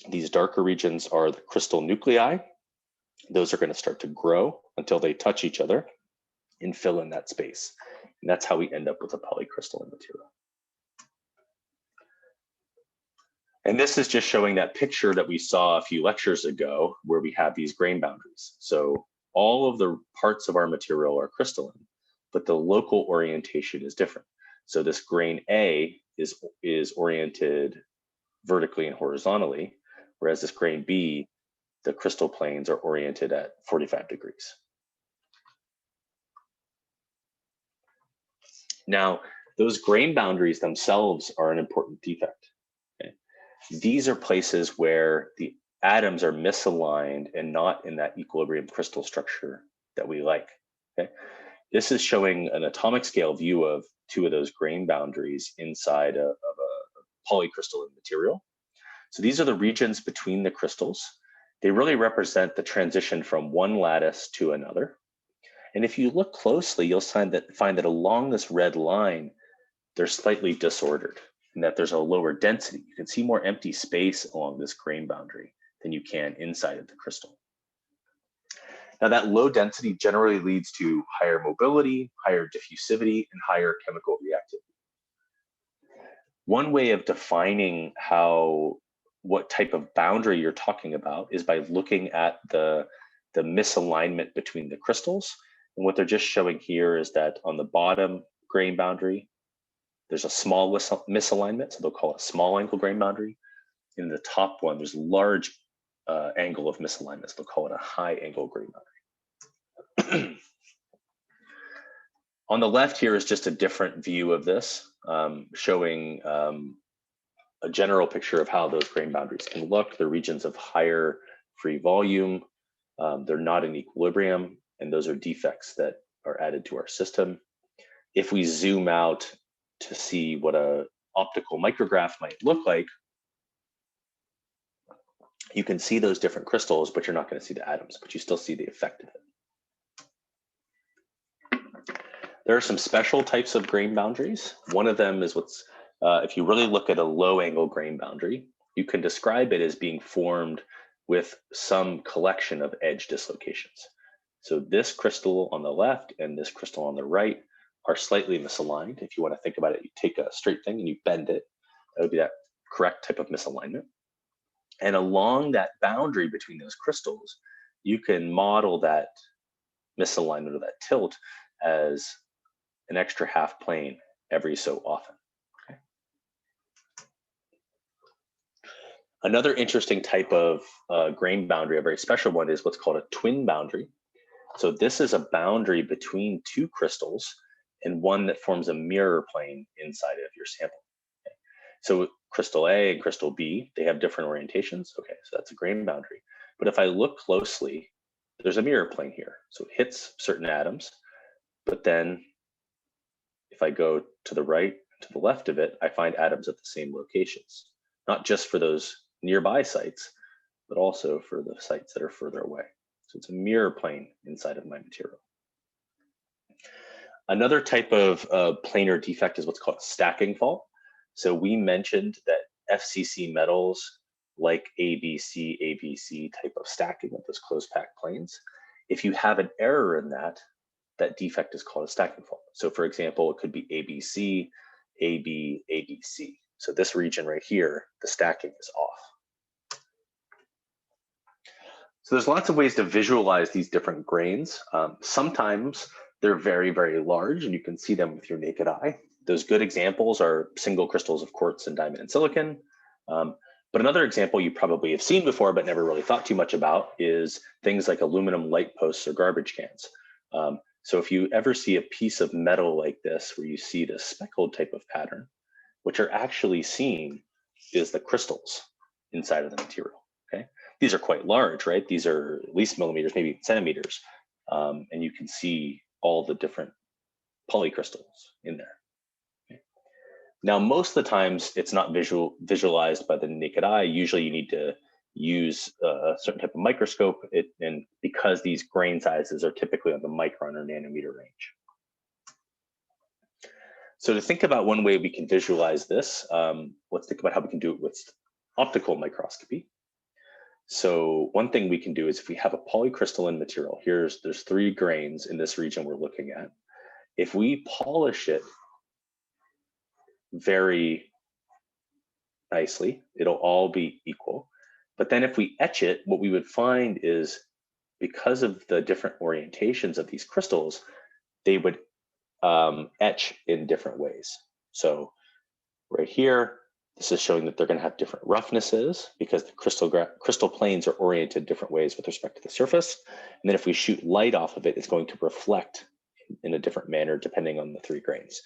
These darker regions are the crystal nuclei. Those are going to start to grow until they touch each other and fill in that space. And that's how we end up with a polycrystalline material. And this is just showing that picture that we saw a few lectures ago where we have these grain boundaries. So all of the parts of our material are crystalline, but the local orientation is different. So this grain A is oriented vertically and horizontally, whereas this grain B, the crystal planes are oriented at 45 degrees. Now, those grain boundaries themselves are an important defect. Okay? These are places where the atoms are misaligned and not in that equilibrium crystal structure that we like. Okay? This is showing an atomic scale view of 2 of those grain boundaries inside of a polycrystalline material. So these are the regions between the crystals. They really represent the transition from one lattice to another. And if you look closely, you'll find that along this red line, they're slightly disordered and that there's a lower density. You can see more empty space along this grain boundary than you can inside of the crystal. Now that low density generally leads to higher mobility, higher diffusivity, and higher chemical reactivity. One way of defining what type of boundary you're talking about is by looking at the misalignment between the crystals. And what they're just showing here is that on the bottom grain boundary, there's a small misalignment, so they'll call it a small angle grain boundary. In the top one, there's a large angle of misalignment, so they'll call it a high angle grain boundary. On the left here is just a different view of this, showing a general picture of how those grain boundaries can look. They're regions of higher free volume. They're not in equilibrium, and those are defects that are added to our system. If we zoom out to see what an optical micrograph might look like, you can see those different crystals, but you're not going to see the atoms, but you still see the effect of it. There are some special types of grain boundaries. One of them is if you really look at a low angle grain boundary, you can describe it as being formed with some collection of edge dislocations. So this crystal on the left and this crystal on the right are slightly misaligned. If you want to think about it, you take a straight thing and you bend it. That would be that correct type of misalignment. And along that boundary between those crystals, you can model that misalignment or that tilt as an extra half plane every so often. Okay. Another interesting type of grain boundary, a very special one, is what's called a twin boundary. So this is a boundary between two crystals and one that forms a mirror plane inside of your sample. Okay. So crystal A and crystal B, they have different orientations. Okay, so that's a grain boundary. But if I look closely, there's a mirror plane here. So it hits certain atoms, but then if I go to the right, to the left of it, I find atoms at the same locations, not just for those nearby sites, but also for the sites that are further away. So it's a mirror plane inside of my material. Another type of planar defect is what's called stacking fault. So we mentioned that FCC metals like ABC type of stacking of those closed packed planes. If you have an error in that defect is called a stacking fault. So for example, it could be ABC, AB, ABC. So this region right here, the stacking is off. So there's lots of ways to visualize these different grains. Sometimes they're very, very large and you can see them with your naked eye. Those good examples are single crystals of quartz and diamond and silicon. But another example you probably have seen before but never really thought too much about is things like aluminum light posts or garbage cans. So if you ever see a piece of metal like this, where you see this speckled type of pattern, what you're actually seeing is the crystals inside of the material, okay? These are quite large, right? These are at least millimeters, maybe centimeters. And you can see all the different polycrystals in there. Okay? Now, most of the times it's not visualized by the naked eye. Usually you need to use a certain type of microscope, and because these grain sizes are typically on the micron or nanometer range. So to think about one way we can visualize this, let's think about how we can do it with optical microscopy. So one thing we can do is if we have a polycrystalline material, there's 3 grains in this region we're looking at. If we polish it very nicely, it'll all be equal. But then if we etch it, what we would find is because of the different orientations of these crystals, they would etch in different ways. So right here, this is showing that they're going to have different roughnesses because the crystal planes are oriented different ways with respect to the surface. And then if we shoot light off of it, it's going to reflect in a different manner depending on the 3 grains.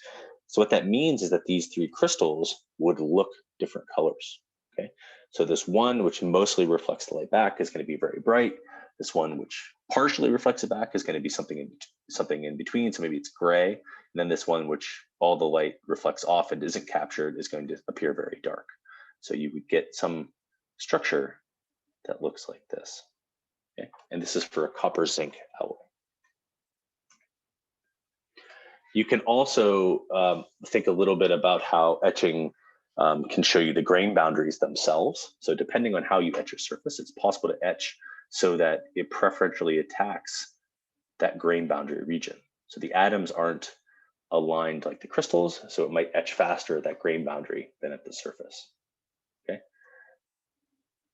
So what that means is that these 3 crystals would look different colors. Okay, so this one which mostly reflects the light back is going to be very bright. This one which partially reflects it back is going to be something in between. So maybe it's gray. And then this one which all the light reflects off and isn't captured is going to appear very dark. So you would get some structure that looks like this. Okay, and this is for a copper zinc alloy. You can also think a little bit about how etching can show you the grain boundaries themselves. So depending on how you etch your surface, it's possible to etch so that it preferentially attacks that grain boundary region. So the atoms aren't aligned like the crystals, so it might etch faster at that grain boundary than at the surface. Okay.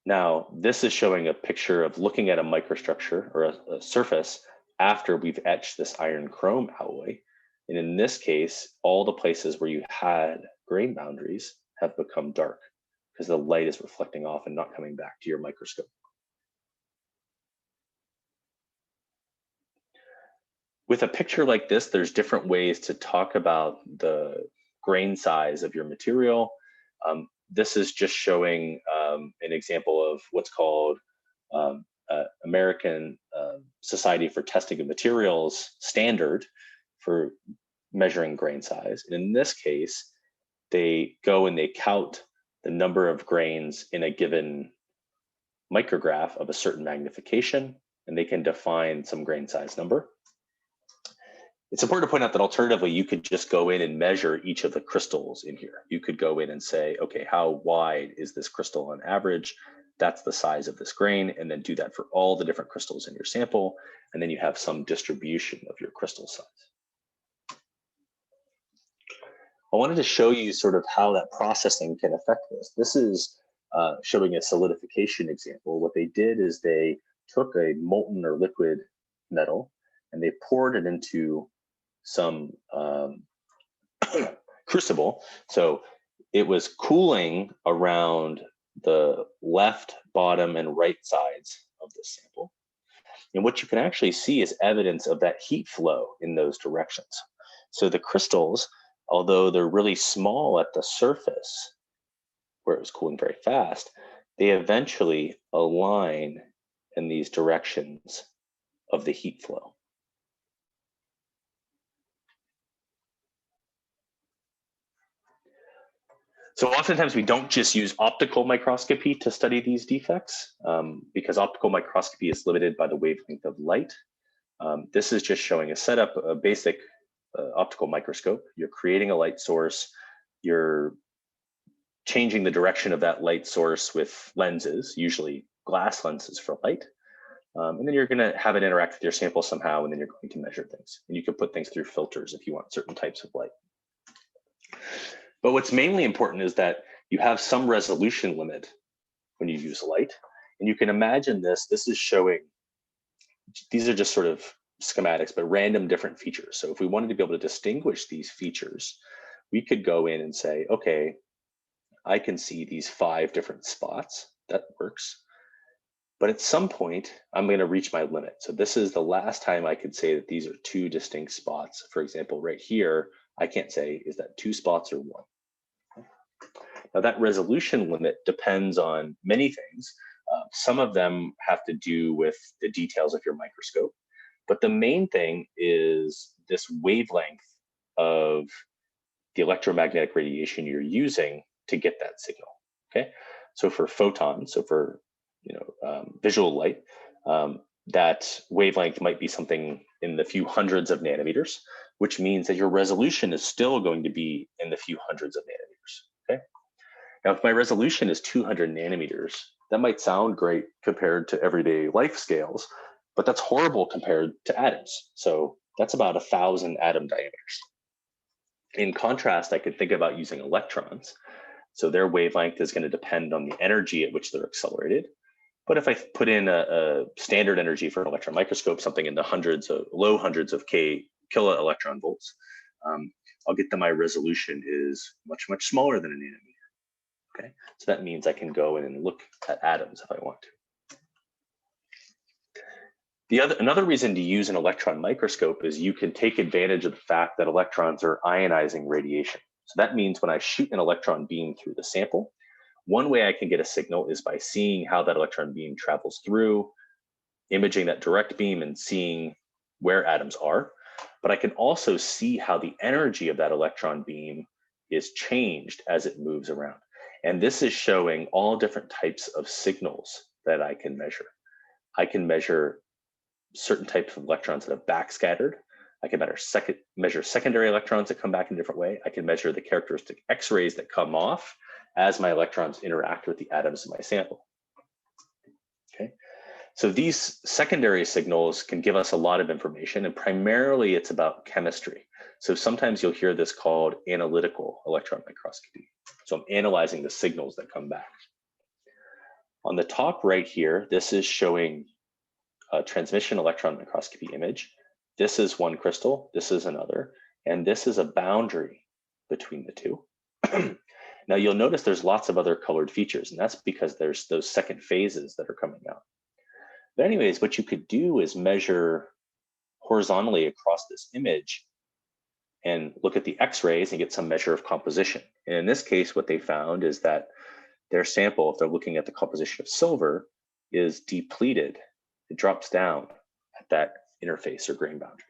Now, this is showing a picture of looking at a microstructure or a surface after we've etched this iron chrome alloy. And in this case, all the places where you had grain boundaries have become dark because the light is reflecting off and not coming back to your microscope. With a picture like this, there's different ways to talk about the grain size of your material. This is just showing an example of what's called American Society for Testing of Materials standard for measuring grain size. And in this case, they go and they count the number of grains in a given micrograph of a certain magnification, and they can define some grain size number. It's important to point out that alternatively, you could just go in and measure each of the crystals in here. You could go in and say, okay, how wide is this crystal on average? That's the size of this grain, and then do that for all the different crystals in your sample, and then you have some distribution of your crystal size. I wanted to show you sort of how that processing can affect this. This is showing a solidification example. What they did is they took a molten or liquid metal and they poured it into some crucible. So it was cooling around the left, bottom, and right sides of the sample. And what you can actually see is evidence of that heat flow in those directions. So the crystals, although they're really small at the surface, where it was cooling very fast, they eventually align in these directions of the heat flow. So oftentimes we don't just use optical microscopy to study these defects because optical microscopy is limited by the wavelength of light. This is just showing a setup, a basic optical microscope. You're creating a light source, you're changing the direction of that light source with lenses, usually glass lenses for light. And then you're going to have it interact with your sample somehow, and then you're going to measure things. And you can put things through filters if you want certain types of light. But what's mainly important is that you have some resolution limit when you use light. And you can imagine this is showing, these are just sort of schematics, but random different features. So if we wanted to be able to distinguish these features, we could go in and say, okay, I can see these 5 different spots. That works. But at some point, I'm going to reach my limit. So this is the last time I could say that these are 2 distinct spots. For example, right here, I can't say, is that 2 spots or 1? Now that resolution limit depends on many things. Some of them have to do with the details of your microscope, but the main thing is this wavelength of the electromagnetic radiation you're using to get that signal. Okay, so for photons, so for visual light, that wavelength might be something in the few hundreds of nanometers, which means that your resolution is still going to be in the few hundreds of nanometers. Okay. Now, if my resolution is 200 nanometers, that might sound great compared to everyday life scales, but that's horrible compared to atoms. So that's about 1,000 atom diameters. In contrast, I could think about using electrons. So their wavelength is going to depend on the energy at which they're accelerated. But if I put in a standard energy for an electron microscope, something in the low hundreds of kilo electron volts, I'll get that my resolution is much, much smaller than a nanometer. Okay, so that means I can go in and look at atoms if I want to. Another reason to use an electron microscope is you can take advantage of the fact that electrons are ionizing radiation. So that means when I shoot an electron beam through the sample, one way I can get a signal is by seeing how that electron beam travels through, imaging that direct beam and seeing where atoms are. But I can also see how the energy of that electron beam is changed as it moves around. And this is showing all different types of signals that I can measure. I can measure certain types of electrons that have backscattered. I can measure secondary electrons that come back in a different way. I can measure the characteristic X-rays that come off as my electrons interact with the atoms in my sample. Okay, so these secondary signals can give us a lot of information, and primarily it's about chemistry. So sometimes you'll hear this called analytical electron microscopy. So I'm analyzing the signals that come back. On the top right here, this is showing a transmission electron microscopy image. This is one crystal, this is another, and this is a boundary between the two. Now you'll notice there's lots of other colored features, and that's because there's those second phases that are coming out. But anyways, what you could do is measure horizontally across this image and look at the X-rays and get some measure of composition. And in this case, what they found is that their sample, if they're looking at the composition of silver, is depleted. It drops down at that interface or grain boundary.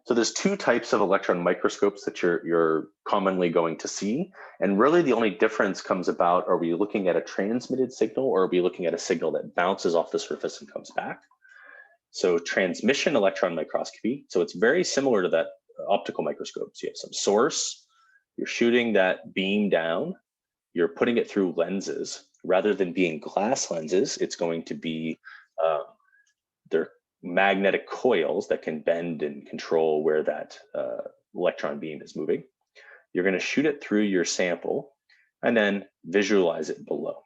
So there's two types of electron microscopes that you're commonly going to see. And really the only difference comes about, are we looking at a transmitted signal or are we looking at a signal that bounces off the surface and comes back? So transmission electron microscopy, so it's very similar to that optical microscope. So you have some source, you're shooting that beam down, you're putting it through lenses. Rather than being glass lenses, it's going to be, they're magnetic coils that can bend and control where that electron beam is moving. You're going to shoot it through your sample and then visualize it below.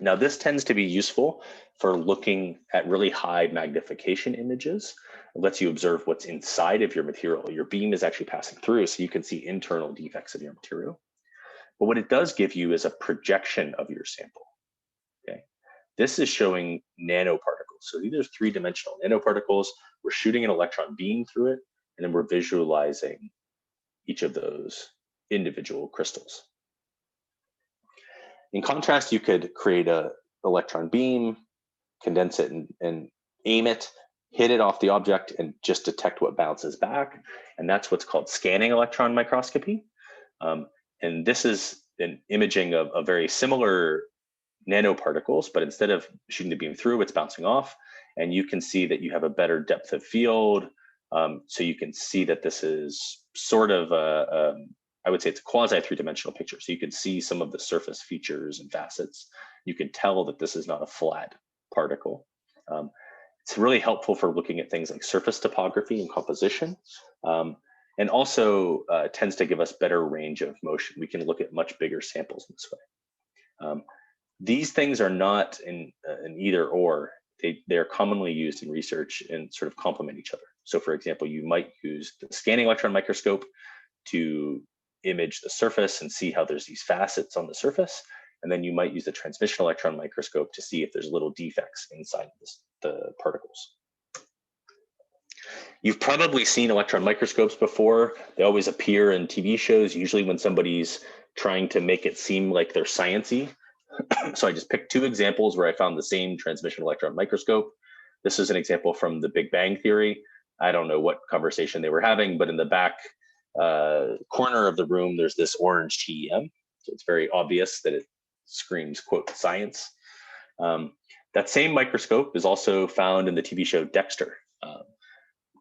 Now, this tends to be useful for looking at really high magnification images. It lets you observe what's inside of your material. Your beam is actually passing through, so you can see internal defects of your material. But what it does give you is a projection of your sample. Okay, this is showing nanoparticles. So these are three-dimensional nanoparticles. We're shooting an electron beam through it, and then we're visualizing each of those individual crystals. In contrast, you could create an electron beam, condense it and aim it, hit it off the object and just detect what bounces back. And that's what's called scanning electron microscopy. And this is an imaging of a very similar nanoparticles, but instead of shooting the beam through, it's bouncing off. And you can see that you have a better depth of field. So you can see that this is sort of I would say it's a quasi three-dimensional picture. So you can see some of the surface features and facets. You can tell that this is not a flat particle. It's really helpful for looking at things like surface topography and composition. And also tends to give us better range of motion. We can look at much bigger samples in this way. These things are not in either or. They're commonly used in research and sort of complement each other. So for example, you might use the scanning electron microscope to image the surface and see how there's these facets on the surface. And then you might use the transmission electron microscope to see if there's little defects inside the particles. You've probably seen electron microscopes before. They always appear in TV shows, usually when somebody's trying to make it seem like they're sciencey. So I just picked two examples where I found the same transmission electron microscope. This is an example from the Big Bang Theory. I don't know what conversation they were having, but in the back corner of the room, there's this orange TEM. So it's very obvious that it screams, quote, science. That same microscope is also found in the TV show Dexter.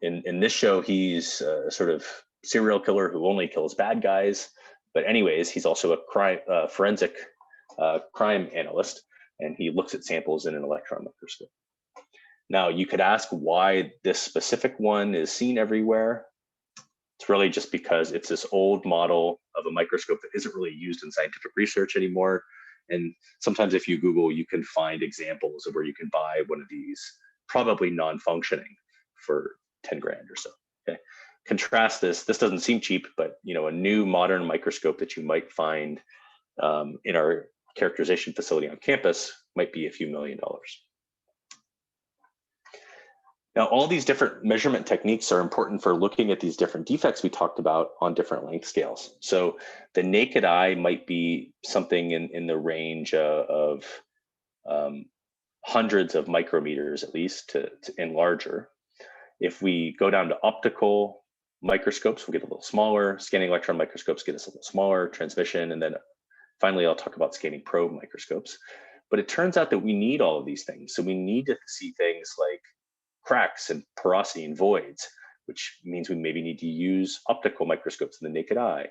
In this show, he's a sort of serial killer who only kills bad guys. But anyways, he's also a forensic crime analyst, and he looks at samples in an electron microscope. Now, you could ask why this specific one is seen everywhere. It's really just because it's this old model of a microscope that isn't really used in scientific research anymore. And sometimes if you Google, you can find examples of where you can buy one of these, probably non-functioning, for 10 grand or so. Okay. Contrast this doesn't seem cheap, but a new modern microscope that you might find in our characterization facility on campus might be a few $1 million. Now, all these different measurement techniques are important for looking at these different defects we talked about on different length scales. So the naked eye might be something in the range of hundreds of micrometers, at least, and larger. If we go down to optical microscopes, we'll get a little smaller. Scanning electron microscopes get us a little smaller, transmission, and then finally, I'll talk about scanning probe microscopes. But it turns out that we need all of these things. So we need to see things like cracks and porosity and voids, which means we maybe need to use optical microscopes in the naked eye.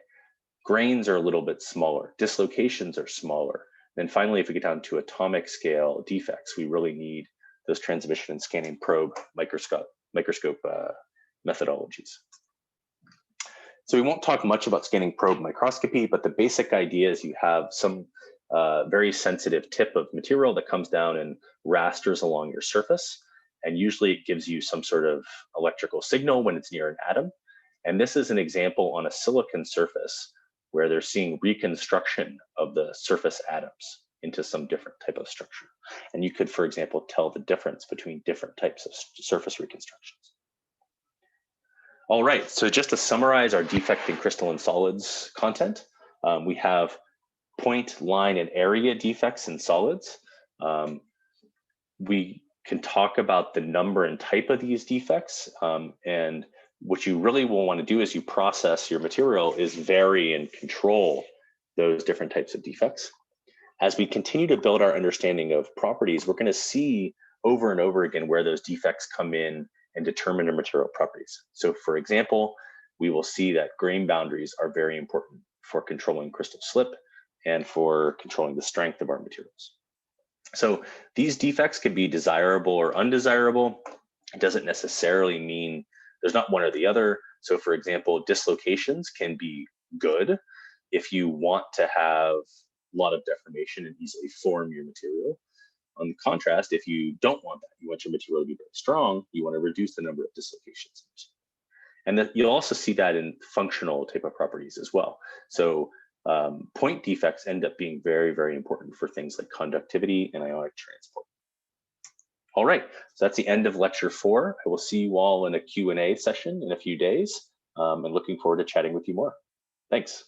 Grains are a little bit smaller. Dislocations are smaller. Then finally, if we get down to atomic scale defects, we really need those transmission and scanning probe microscope methodologies. So we won't talk much about scanning probe microscopy, but the basic idea is you have some very sensitive tip of material that comes down and rasters along your surface. And usually it gives you some sort of electrical signal when it's near an atom. And this is an example on a silicon surface where they're seeing reconstruction of the surface atoms into some different type of structure. And you could, for example, tell the difference between different types of surface reconstructions. All right, so just to summarize our defect in crystalline solids content, we have point, line, and area defects in solids. We can talk about the number and type of these defects, and what you really will want to do as you process your material is vary and control those different types of defects. As we continue to build our understanding of properties, we're going to see over and over again where those defects come in and determine our material properties. So for example, we will see that grain boundaries are very important for controlling crystal slip and for controlling the strength of our materials. So these defects can be desirable or undesirable. It doesn't necessarily mean there's not one or the other. So for example, dislocations can be good if you want to have a lot of deformation and easily form your material. On contrast, if you don't want that, you want your material to be very strong, you want to reduce the number of dislocations. And then you'll also see that in functional type of properties as well. So point defects end up being very, very important for things like conductivity and ionic transport. All right, so that's the end of lecture 4. I will see you all in a Q&A session in a few days, and looking forward to chatting with you more. Thanks.